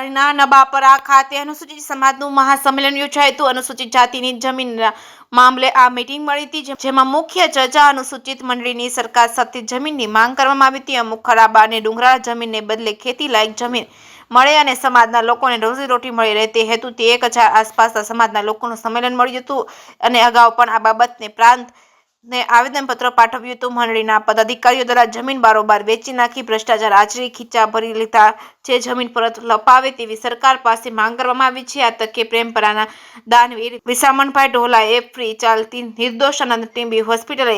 ધારીના નબાપરા ખાતે અનુસૂચિત સમાજનું મહાસંમેલન યોજાયું હતું। અનુસૂચિત જાતિની જમીનના મામલે આ મીટિંગ મળી હતી, જેમાં મુખ્ય ચર્ચા અનુસૂચિત મંડળીની સરકાર સાથે જમીનની માંગ કરવામાં આવી હતી। અમુક ખરાબ અને ડુંગરાળ જમીનને બદલે ખેતી લાયક જમીન મળે અને સમાજના લોકોને રોજીરોટી મળી રહે તે હેતુથી 1000 આસપાસના સમાજના લોકોનું સંમેલન મળ્યું હતું અને અગાઉ પણ આ બાબતને પ્રાંતને આવેદનપત્ર પાઠવ્યું હતું। મંડળીના પદાધિકારીઓ દ્વારા જમીન બારોબાર વેચી નાખી ભ્રષ્ટાચાર આચરી ખીચા ભરી લીધા છે, જમીન પરત લપાવે તેવી સરકાર પાસે માંગ કરવામાં આવી છે। આ તકે પ્રેમપરાના દાનવીર વિસામણભાઈ ઢોલાએ ફ્રી ચાલતી નિર્દોષ આનંદ ટીમ્બી હોસ્પિટલે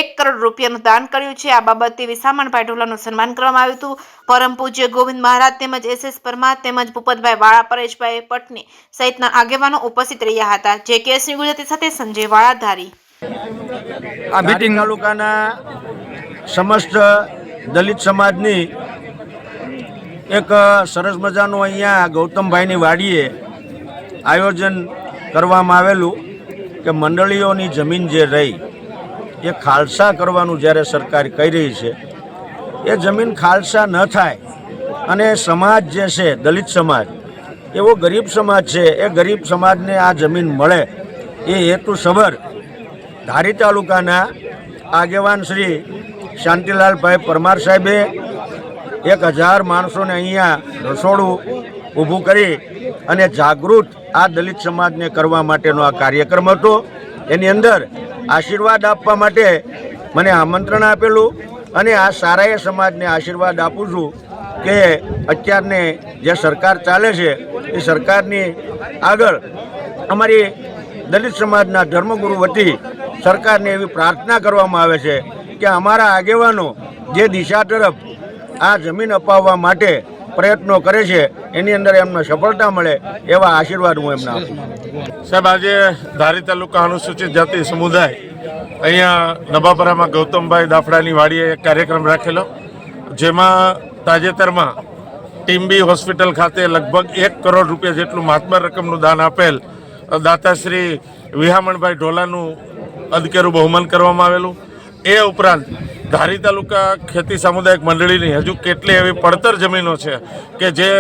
1 કરોડ રૂપિયાનું દાન કર્યું છે। આ બાબતે વિસામણભાઈ ઢોલાનું સન્માન કરવામાં આવ્યું હતું। પરમ પૂજ્ય ગોવિંદ મહારાજ તેમજ SS પરમાર તેમજ ભૂપતભાઈ વાળા, પરેશભાઈ પટની સહિતના આગેવાનો ઉપસ્થિત રહ્યા હતા। જે કેસની ગુજરાતી સાથે સંજય વાળાધારી। આ મીટિંગ તાલુકાના સમસ્ત દલિત સમાજની એક સરસ મજાનું અહીંયા ગૌતમભાઈની વાડીએ આયોજન કરવામાં આવેલું કે મંડળીઓની જમીન જે રહી એ ખાલસા કરવાનું જ્યારે સરકાર કહી રહી છે, એ જમીન ખાલસા ન થાય અને સમાજ જે છે દલિત સમાજ એવો ગરીબ સમાજ છે, એ ગરીબ સમાજને આ જમીન મળે એ હેતુસભર ધારી તાલુકાના આગેવાન શ્રી શાંતિલાલભાઈ પરમાર સાહેબે 1000 માણસોને અહીંયા રસોડું ઊભું કરી અને જાગૃત આ દલિત સમાજને કરવા માટેનો આ કાર્યક્રમ હતો। એની અંદર આશીર્વાદ આપવા માટે મને આમંત્રણ આપેલું અને આ સારાએ સમાજને આશીર્વાદ આપું છું કે અત્યારને જે સરકાર ચાલે છે એ સરકારની આગળ અમારી દલિત સમાજના ધર્મગુરુ વતી સરકારને એવી પ્રાર્થના કરવામાં આવે છે કે અમારા આગેવાનો જે દિશા તરફ આ જમીન અપાવવા માટે પ્રયત્નો કરે છે એની અંદર એમને સફળતા મળે એવા આશીર્વાદ હું એમને આપું છું। સાહેબ, આજે ધારી તાલુકા અનુસૂચિત જાતિ સમુદાય અહીંયા નબાપરામાં ગૌતમભાઈ દાફડાની વાડીએ એક કાર્યક્રમ રાખેલો, જેમાં તાજેતરમાં ટીમ્બી હોસ્પિટલ ખાતે લગભગ 1 કરોડ રૂપિયા જેટલું મહાત્મા રકમનું દાન આપેલ દાતાશ્રી વિહામણભાઈ ઢોલાનું અદકેરું બહુમાન કરવામાં આવેલું। એ ઉપરાંત ધારી તાલુકા ખેતી સામુદાયિક મંડળીની હજુ કેટલી એવી પડતર જમીનો છે કે જે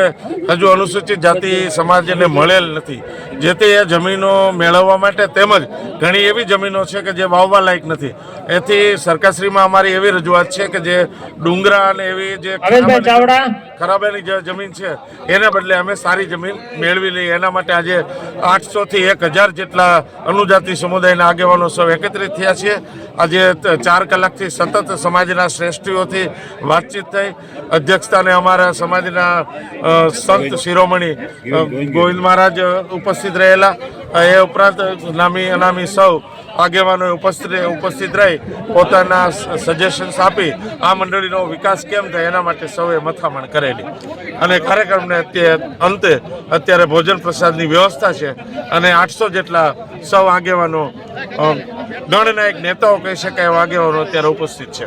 હજુ અનુસૂચિત જાતિ સમાજને મળેલ નથી, જેથી એ જમીનો મેળવવા માટે તેમજ ઘણી એવી જમીનો છે કે જે વાવવા લાયક નથી। એથી સરકારશ્રીમાં અમારી એવી રજૂઆત છે કે જે ડુંગરા અને એવી જે ખરાબેની જે જમીન છે એને બદલે અમે સારી જમીન મેળવી લઈએ, એના માટે આજે 800 થી 1000 જેટલા અનુજાતિ સમુદાયના આગેવાનો સૌ એકત્રિત થયા છીએ। આજે 4 કલાકથી સતત સમાજના શ્રેષ્ઠીઓથી વાતચીત થઈ। અધ્યક્ષતાને અમારા સમાજના સંત શિરોમણી ગોવિંદ મહારાજ ઉપસ્થિત રહેલા। એ ઉપરાંત નામી અનામી સૌ આગેવાનોએ ઉપસ્થિત રહી પોતાના સજેશન્સ આપી આ મંડળીનો વિકાસ કેમ થાય એના માટે સૌએ મથામણ કરેલી અને કાર્યક્રમને અંતે અત્યારે ભોજન પ્રસાદની વ્યવસ્થા છે અને 800 જેટલા સૌ આગેવાનો ગણનાયક નેતાઓ કહી શકાય એવા આગેવાનો અત્યારે ઉપસ્થિત છે।